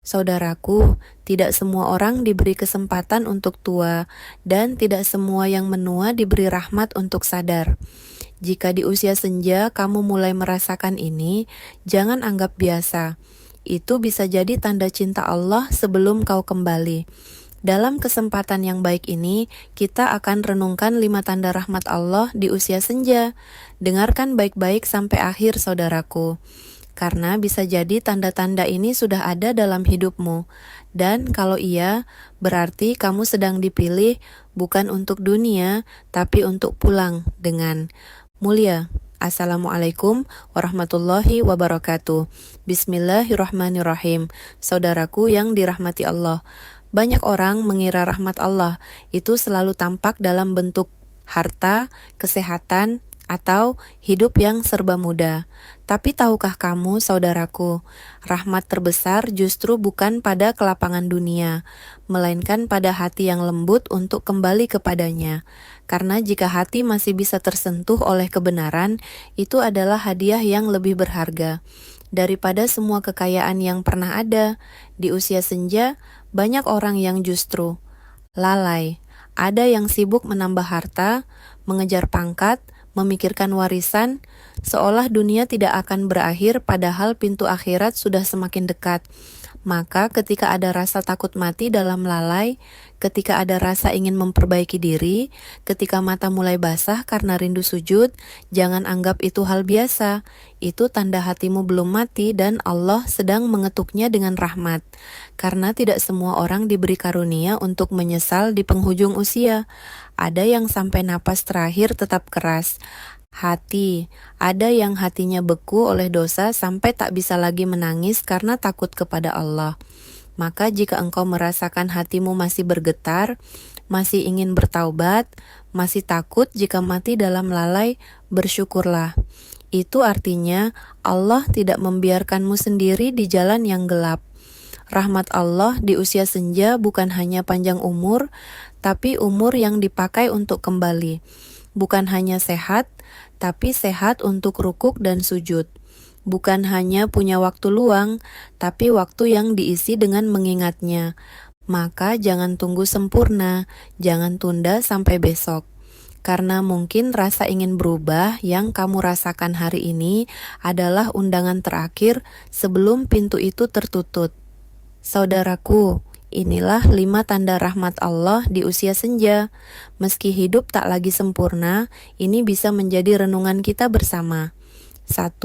Saudaraku, tidak semua orang diberi kesempatan untuk tua, dan tidak semua yang menua diberi rahmat untuk sadar. Jika di usia senja kamu mulai merasakan ini, jangan anggap biasa. Itu bisa jadi tanda cinta Allah sebelum kau kembali. Dalam kesempatan yang baik ini, kita akan renungkan 5 tanda rahmat Allah di usia senja. Dengarkan baik-baik sampai akhir, saudaraku. Karena bisa jadi tanda-tanda ini sudah ada dalam hidupmu. Dan kalau iya, berarti kamu sedang dipilih bukan untuk dunia, tapi untuk pulang dengan mulia. Assalamualaikum warahmatullahi wabarakatuh. Bismillahirrahmanirrahim. Saudaraku yang dirahmati Allah. Banyak orang mengira rahmat Allah itu selalu tampak dalam bentuk harta, kesehatan, atau hidup yang serba mudah. Tapi tahukah kamu, saudaraku, rahmat terbesar justru bukan pada kelapangan dunia, melainkan pada hati yang lembut untuk kembali kepadanya. Karena jika hati masih bisa tersentuh oleh kebenaran, itu adalah hadiah yang lebih berharga daripada semua kekayaan yang pernah ada. Di usia senja, banyak orang yang justru lalai. Ada yang sibuk menambah harta, mengejar pangkat, memikirkan warisan, seolah dunia tidak akan berakhir padahal pintu akhirat sudah semakin dekat. Maka ketika ada rasa takut mati dalam lalai, ketika ada rasa ingin memperbaiki diri, ketika mata mulai basah karena rindu sujud, jangan anggap itu hal biasa. Itu tanda hatimu belum mati dan Allah sedang mengetuknya dengan rahmat. Karena tidak semua orang diberi karunia untuk menyesal di penghujung usia. Ada yang sampai napas terakhir tetap keras. Hati, ada yang hatinya beku oleh dosa sampai tak bisa lagi menangis karena takut kepada Allah. Maka jika engkau merasakan hatimu masih bergetar, masih ingin bertaubat, masih takut jika mati dalam lalai, bersyukurlah. Itu artinya Allah tidak membiarkanmu sendiri di jalan yang gelap. Rahmat Allah di usia senja bukan hanya panjang umur, tapi umur yang dipakai untuk kembali. Bukan hanya sehat, tapi sehat untuk rukuk dan sujud. Bukan hanya punya waktu luang, tapi waktu yang diisi dengan mengingatnya. Maka jangan tunggu sempurna, jangan tunda sampai besok. Karena mungkin rasa ingin berubah yang kamu rasakan hari ini adalah undangan terakhir sebelum pintu itu tertutup. Saudaraku, inilah 5 tanda rahmat Allah di usia senja. Meski hidup tak lagi sempurna, ini bisa menjadi renungan kita bersama. 1.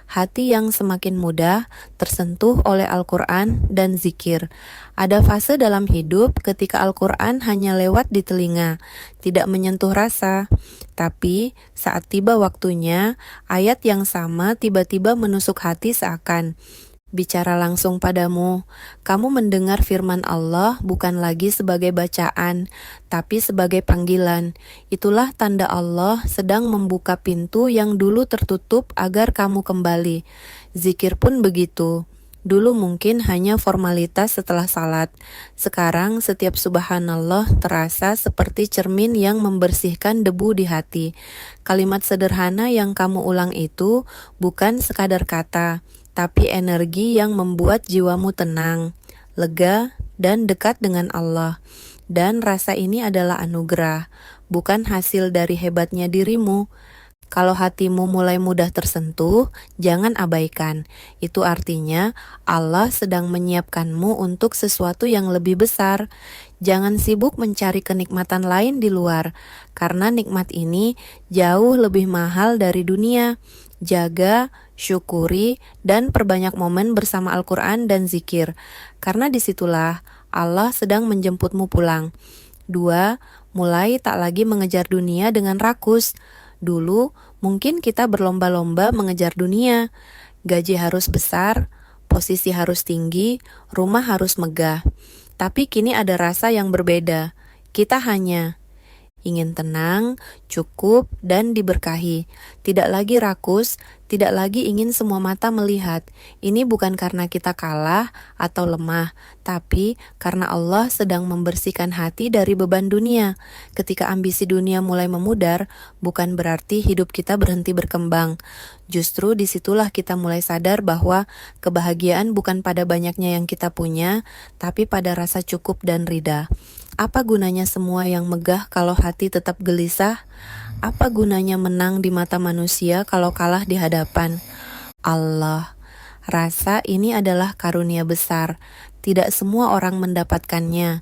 Hati yang semakin mudah tersentuh oleh Al-Quran dan zikir. Ada fase dalam hidup ketika Al-Quran hanya lewat di telinga, tidak menyentuh rasa. Tapi saat tiba waktunya, ayat yang sama tiba-tiba menusuk hati seakan bicara langsung padamu. Kamu mendengar firman Allah bukan lagi sebagai bacaan, tapi sebagai panggilan. Itulah tanda Allah sedang membuka pintu yang dulu tertutup agar kamu kembali. Zikir pun begitu. Dulu mungkin hanya formalitas setelah salat. Sekarang setiap subhanallah terasa seperti cermin yang membersihkan debu di hati. Kalimat sederhana yang kamu ulang itu bukan sekadar kata, tapi energi yang membuat jiwamu tenang, lega, dan dekat dengan Allah. Dan rasa ini adalah anugerah, bukan hasil dari hebatnya dirimu. Kalau hatimu mulai mudah tersentuh, jangan abaikan. Itu artinya Allah sedang menyiapkanmu untuk sesuatu yang lebih besar. Jangan sibuk mencari kenikmatan lain di luar, karena nikmat ini jauh lebih mahal dari dunia. Jaga, syukuri, dan perbanyak momen bersama Al-Quran dan zikir, karena disitulah Allah sedang menjemputmu pulang. 2. Mulai tak lagi mengejar dunia dengan rakus. Dulu, mungkin kita berlomba-lomba mengejar dunia. Gaji harus besar, posisi harus tinggi, rumah harus megah. Tapi kini ada rasa yang berbeda. Kita hanya ingin tenang, cukup, dan diberkahi. Tidak lagi rakus, tidak lagi ingin semua mata melihat. Ini bukan karena kita kalah atau lemah, tapi karena Allah sedang membersihkan hati dari beban dunia. Ketika ambisi dunia mulai memudar, bukan berarti hidup kita berhenti berkembang. Justru disitulah kita mulai sadar bahwa kebahagiaan bukan pada banyaknya yang kita punya, tapi pada rasa cukup dan ridha. Apa gunanya semua yang megah kalau hati tetap gelisah? Apa gunanya menang di mata manusia kalau kalah di hadapan Allah? Rasa ini adalah karunia besar. Tidak semua orang mendapatkannya.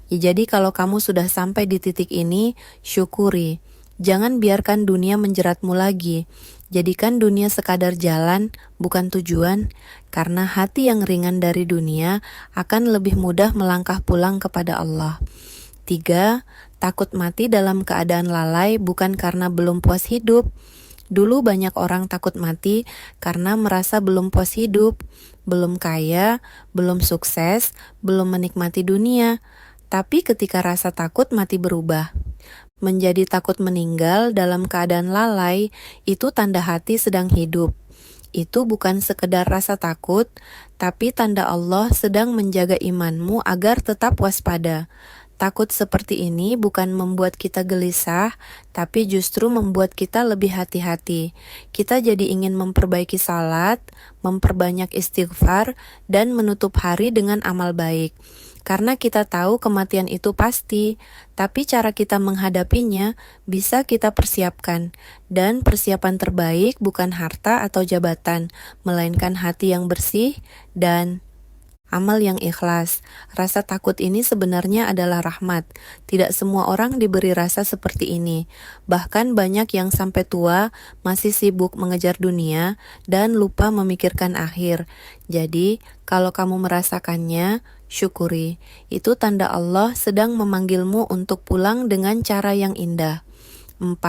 Ya, jadi kalau kamu sudah sampai di titik ini, syukuri. Jangan biarkan dunia menjeratmu lagi. Jadikan dunia sekadar jalan, bukan tujuan, karena hati yang ringan dari dunia akan lebih mudah melangkah pulang kepada Allah. 3. Takut mati dalam keadaan lalai bukan karena belum puas hidup. Dulu banyak orang takut mati karena merasa belum puas hidup, belum kaya, belum sukses, belum menikmati dunia. Tapi ketika rasa takut mati berubah menjadi takut meninggal dalam keadaan lalai, itu tanda hati sedang hidup. Itu bukan sekedar rasa takut, tapi tanda Allah sedang menjaga imanmu agar tetap waspada. Takut seperti ini bukan membuat kita gelisah, tapi justru membuat kita lebih hati-hati. Kita jadi ingin memperbaiki salat, memperbanyak istighfar, dan menutup hari dengan amal baik. Karena kita tahu kematian itu pasti, tapi cara kita menghadapinya bisa kita persiapkan. Dan persiapan terbaik bukan harta atau jabatan, melainkan hati yang bersih dan amal yang ikhlas. Rasa takut ini sebenarnya adalah rahmat. Tidak semua orang diberi rasa seperti ini. Bahkan banyak yang sampai tua masih sibuk mengejar dunia dan lupa memikirkan akhir. Jadi, kalau kamu merasakannya, syukuri. Itu tanda Allah sedang memanggilmu untuk pulang dengan cara yang indah. 4.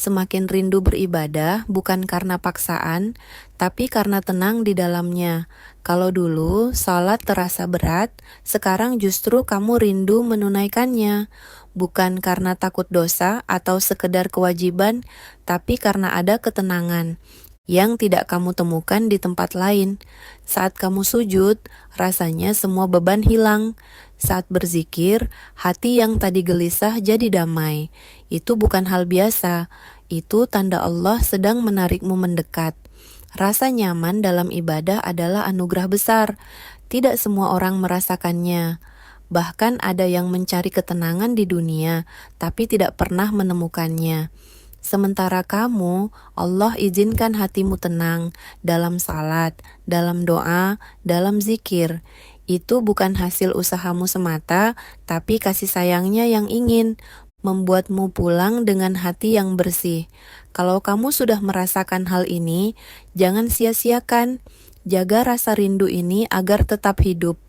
Semakin rindu beribadah bukan karena paksaan, tapi karena tenang di dalamnya. Kalau dulu salat terasa berat, sekarang justru kamu rindu menunaikannya. Bukan karena takut dosa atau sekedar kewajiban, tapi karena ada ketenangan yang tidak kamu temukan di tempat lain. Saat kamu sujud, rasanya semua beban hilang. Saat berzikir, hati yang tadi gelisah jadi damai. Itu bukan hal biasa, itu tanda Allah sedang menarikmu mendekat. Rasa nyaman dalam ibadah adalah anugerah besar. Tidak semua orang merasakannya. Bahkan ada yang mencari ketenangan di dunia, tapi tidak pernah menemukannya. Sementara kamu, Allah izinkan hatimu tenang dalam salat, dalam doa, dalam zikir. Itu bukan hasil usahamu semata, tapi kasih sayangnya yang ingin membuatmu pulang dengan hati yang bersih. Kalau kamu sudah merasakan hal ini, jangan sia-siakan. Jaga rasa rindu ini agar tetap hidup.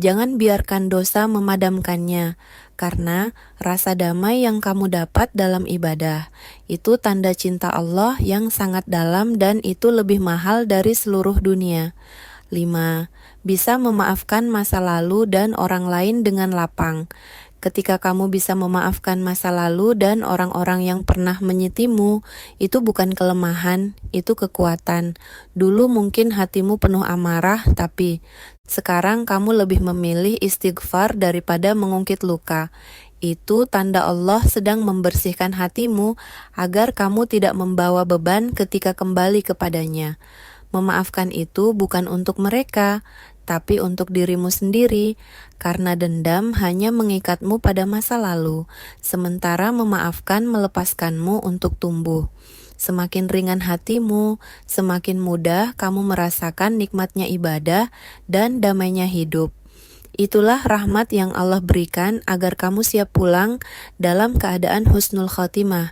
Jangan biarkan dosa memadamkannya, karena rasa damai yang kamu dapat dalam ibadah itu tanda cinta Allah yang sangat dalam dan itu lebih mahal dari seluruh dunia. 5. Bisa memaafkan masa lalu dan orang lain dengan lapang. Ketika kamu bisa memaafkan masa lalu dan orang-orang yang pernah menyitimu, itu bukan kelemahan, itu kekuatan. Dulu mungkin hatimu penuh amarah, tapi sekarang kamu lebih memilih istighfar daripada mengungkit luka. Itu tanda Allah sedang membersihkan hatimu agar kamu tidak membawa beban ketika kembali kepadanya. Memaafkan itu bukan untuk mereka, tapi untuk dirimu sendiri, karena dendam hanya mengikatmu pada masa lalu, sementara memaafkan melepaskanmu untuk tumbuh. Semakin ringan hatimu, semakin mudah kamu merasakan nikmatnya ibadah dan damainya hidup. Itulah rahmat yang Allah berikan agar kamu siap pulang dalam keadaan husnul khotimah.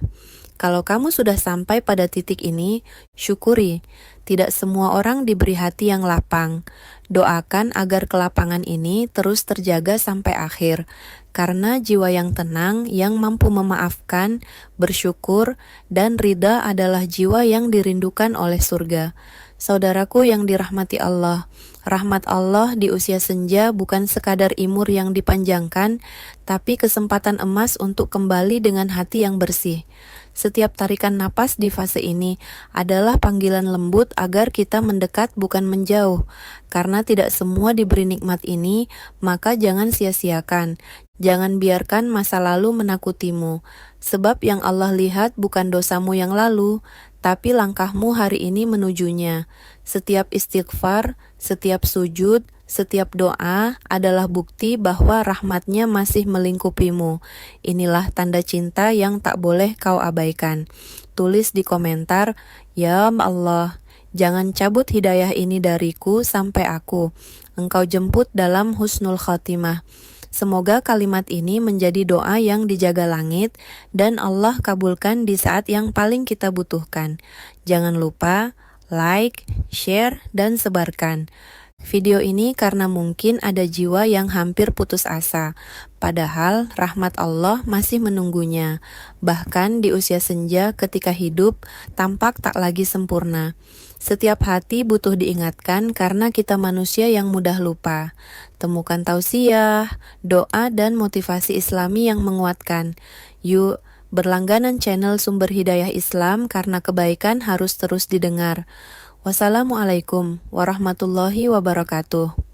Kalau kamu sudah sampai pada titik ini, syukuri. Tidak semua orang diberi hati yang lapang. Doakan agar kelapangan ini terus terjaga sampai akhir. Karena jiwa yang tenang, yang mampu memaafkan, bersyukur, dan ridha adalah jiwa yang dirindukan oleh surga. Saudaraku yang dirahmati Allah, rahmat Allah di usia senja bukan sekadar imur yang dipanjangkan, tapi kesempatan emas untuk kembali dengan hati yang bersih. Setiap tarikan napas di fase ini adalah panggilan lembut agar kita mendekat bukan menjauh. Karena tidak semua diberi nikmat ini, maka jangan sia-siakan. Jangan biarkan masa lalu menakutimu. Sebab yang Allah lihat bukan dosamu yang lalu, tapi langkahmu hari ini menujunya. Setiap istighfar, setiap sujud, setiap doa adalah bukti bahwa rahmatnya masih melingkupimu. Inilah tanda cinta yang tak boleh kau abaikan. Tulis di komentar, "Ya Allah, jangan cabut hidayah ini dariku sampai Engkau jemput dalam husnul khotimah." Semoga kalimat ini menjadi doa yang dijaga langit dan Allah kabulkan di saat yang paling kita butuhkan. Jangan lupa like, share, dan sebarkan video ini karena mungkin ada jiwa yang hampir putus asa, padahal rahmat Allah masih menunggunya. Bahkan di usia senja ketika hidup tampak tak lagi sempurna. Setiap hati butuh diingatkan karena kita manusia yang mudah lupa. Temukan tausiah, doa, dan motivasi Islami yang menguatkan. Yuk, berlangganan channel Sumber Hidayah Islam karena kebaikan harus terus didengar. Wassalamualaikum warahmatullahi wabarakatuh.